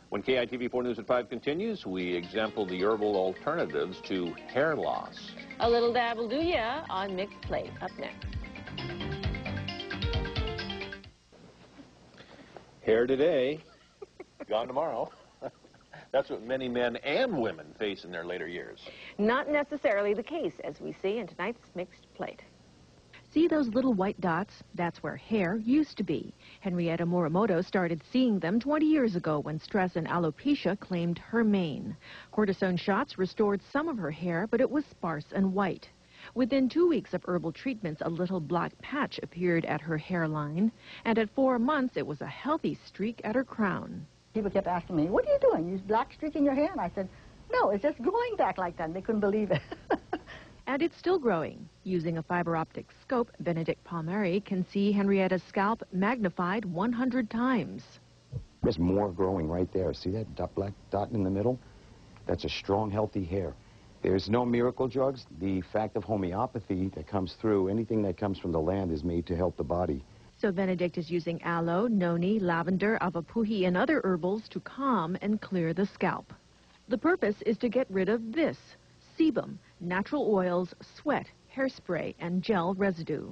When KITV4 News at 5 continues, we example the herbal alternatives to hair loss. A little dab will do ya on Mixed Plate. Up next. Hair today, gone tomorrow. That's what many men and women face in their later years. Not necessarily the case, as we see in tonight's Mixed Plate. See those little white dots? That's where hair used to be. Henrietta Morimoto started seeing them 20 years ago when stress and alopecia claimed her mane. Cortisone shots restored some of her hair, but it was sparse and white. Within 2 weeks of herbal treatments, a little black patch appeared at her hairline, and at 4 months, it was a healthy streak at her crown. People kept asking me, "What are you doing? You black streak in your hair?" And I said, "No, it's just growing back like that." And they couldn't believe it. And it's still growing. Using a fiber optic scope, Benedict Palmieri can see Henrietta's scalp magnified 100 times. There's more growing right there. See that black dot in the middle? That's a strong, healthy hair. There's no miracle drugs. The fact of homeopathy that comes through, anything that comes from the land is made to help the body. So Benedict is using aloe, noni, lavender, avapuhi, and other herbals to calm and clear the scalp. The purpose is to get rid of this: sebum, natural oils, sweat, hairspray, and gel residue.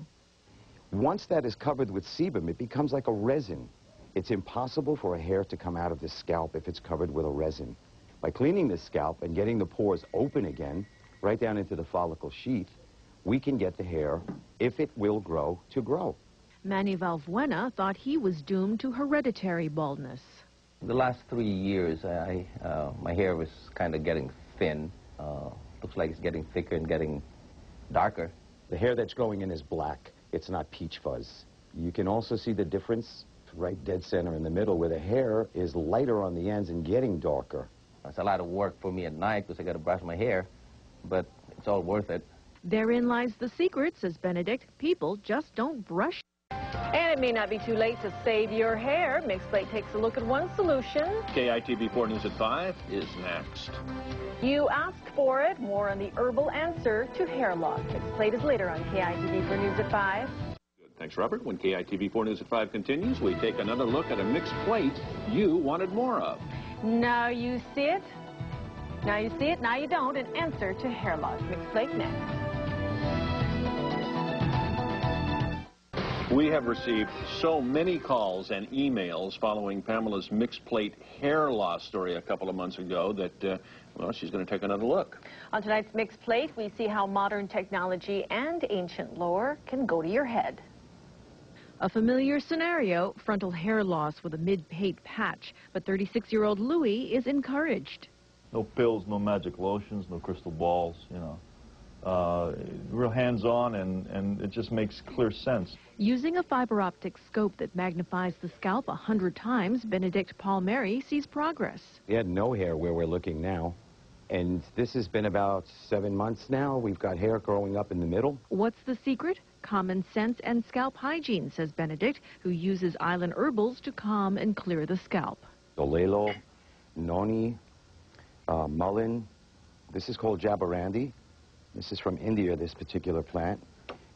Once that is covered with sebum, it becomes like a resin. It's impossible for a hair to come out of the scalp if it's covered with a resin. By cleaning the scalp and getting the pores open again, right down into the follicle sheath, we can get the hair, if it will grow, to grow. Manny Valbuena thought he was doomed to hereditary baldness. The last 3 years, my hair was kind of getting thin. Looks like it's getting thicker and getting darker. The hair that's growing in is black. It's not peach fuzz. You can also see the difference right dead center in the middle, where the hair is lighter on the ends and getting darker. It's a lot of work for me at night because I got to brush my hair, but it's all worth it. Therein lies the secret, says Benedict. People just don't brush. And it may not be too late to save your hair. Mixed Plate takes a look at one solution. KITV4 News at 5 is next. You asked for it. More on the herbal answer to hair loss. Mixed Plate is later on KITV4 News at 5. Good. Thanks, Robert. When KITV4 News at 5 continues, we take another look at a mixed plate you wanted more of. Now you see it. Now you see it. Now you don't. An answer to hair loss. Mixed Plate next. We have received so many calls and emails following Pamela's mixed plate hair loss story a couple of months ago that, well, she's going to take another look. On tonight's Mixed Plate, we see how modern technology and ancient lore can go to your head. A familiar scenario, frontal hair loss with a mid-pate patch, but 36-year-old Louis is encouraged. No pills, no magic lotions, no crystal balls, you know. Real hands-on, and it just makes clear sense. Using a fiber optic scope that magnifies the scalp 100 times, Benedict Palmieri sees progress. We had no hair where we're looking now, and this has been about 7 months now. We've got hair growing up in the middle. What's the secret? Common sense and scalp hygiene, says Benedict, who uses island herbals to calm and clear the scalp. Dolelo, noni, mullein. This is called jabarandi. This is from India, this particular plant,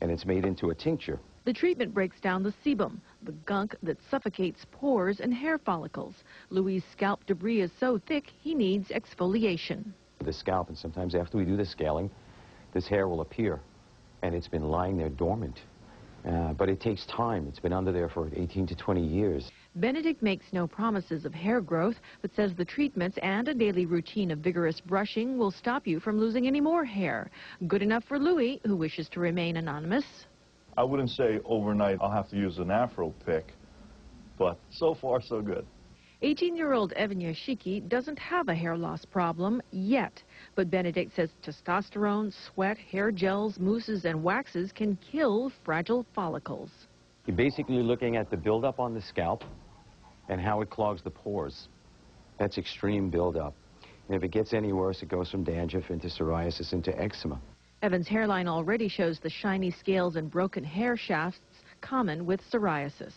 and it's made into a tincture. The treatment breaks down the sebum, the gunk that suffocates pores and hair follicles. Louis' scalp debris is so thick, he needs exfoliation. The scalp, and sometimes after we do the scaling, this hair will appear, and it's been lying there dormant. But it takes time. It's been under there for 18 to 20 years. Benedict makes no promises of hair growth, but says the treatments and a daily routine of vigorous brushing will stop you from losing any more hair. Good enough for Louis, who wishes to remain anonymous. I wouldn't say overnight I'll have to use an afro pick, but so far so good. 18-year-old Evan Yoshiki doesn't have a hair loss problem yet, but Benedict says testosterone, sweat, hair gels, mousses, and waxes can kill fragile follicles. You're basically looking at the buildup on the scalp and how it clogs the pores. That's extreme buildup. And if it gets any worse, it goes from dandruff into psoriasis into eczema. Evan's hairline already shows the shiny scales and broken hair shafts common with psoriasis.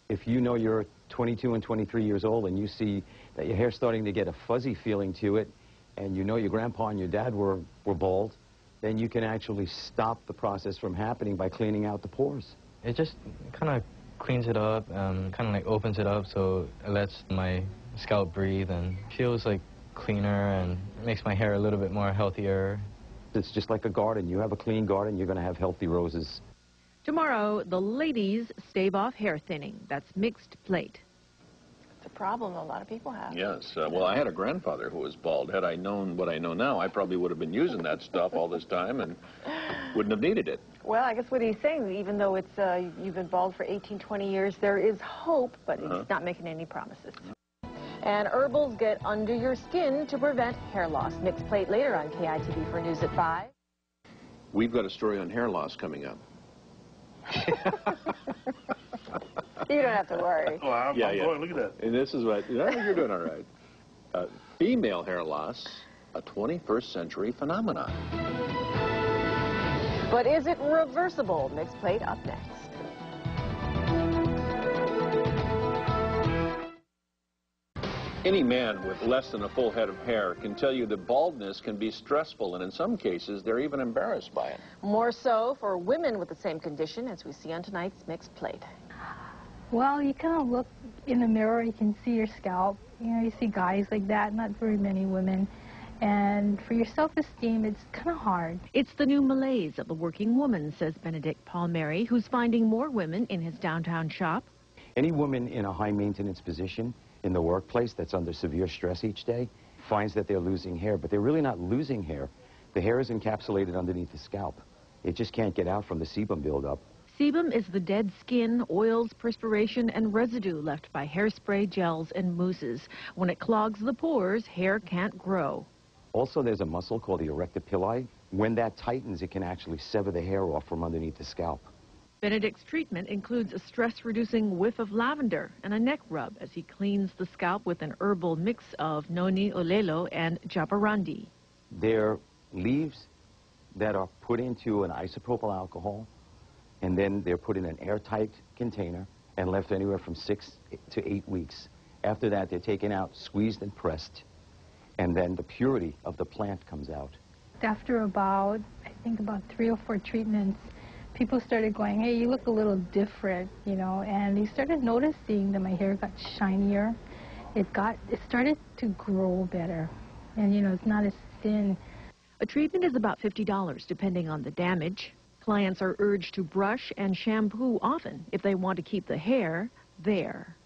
If you know you're 22 and 23 years old and you see that your hair's starting to get a fuzzy feeling to it, and you know your grandpa and your dad were bald, then you can actually stop the process from happening by cleaning out the pores. It just kind of cleans it up, kind of like opens it up, so it lets my scalp breathe and feels like cleaner and makes my hair a little bit more healthier. It's just like a garden. You have a clean garden, you're going to have healthy roses. Tomorrow, the ladies stave off hair thinning. That's mixed plate. It's a problem a lot of people have. Yes. Well, I had a grandfather who was bald. Had I known what I know now, I probably would have been using that stuff all this time and wouldn't have needed it. Well, I guess what he's saying, even though it's you've been bald for 18, 20 years, there is hope, but he's not making any promises. And herbals get under your skin to prevent hair loss. Mixed plate later on KITV for News at 5. We've got a story on hair loss coming up. You don't have to worry. Oh, I'm going. Look at that. And this is what, you're doing all right. Female hair loss, a 21st century phenomenon. But is it reversible? Mixed plate up next. Any man with less than a full head of hair can tell you that baldness can be stressful, and in some cases, they're even embarrassed by it. More so for women with the same condition, as we see on tonight's Mixed Plate. Well, you kind of look in the mirror, you can see your scalp. You know, you see guys like that, not very many women. And for your self-esteem, it's kind of hard. It's the new malaise of the working woman, says Benedict Palmieri, who's finding more women in his downtown shop. Any woman in a high-maintenance position in the workplace that's under severe stress each day finds that they're losing hair, but they're really not losing hair. The hair is encapsulated underneath the scalp. It just can't get out from the sebum buildup. Sebum is the dead skin, oils, perspiration, and residue left by hairspray, gels, and mousses. When it clogs the pores, hair can't grow. Also, there's a muscle called the erector pili. When that tightens, it can actually sever the hair off from underneath the scalp. Benedict's treatment includes a stress-reducing whiff of lavender and a neck rub as he cleans the scalp with an herbal mix of noni olelo and jabarandi. They're leaves that are put into an isopropyl alcohol, and then they're put in an airtight container and left anywhere from 6 to 8 weeks. After that, they're taken out, squeezed and pressed, and then the purity of the plant comes out. After about, I think about 3 or 4 treatments, people started going, hey, you look a little different, you know, and they started noticing that my hair got shinier. It started to grow better, and, you know, it's not as thin. A treatment is about $50, depending on the damage. Clients are urged to brush and shampoo often if they want to keep the hair there.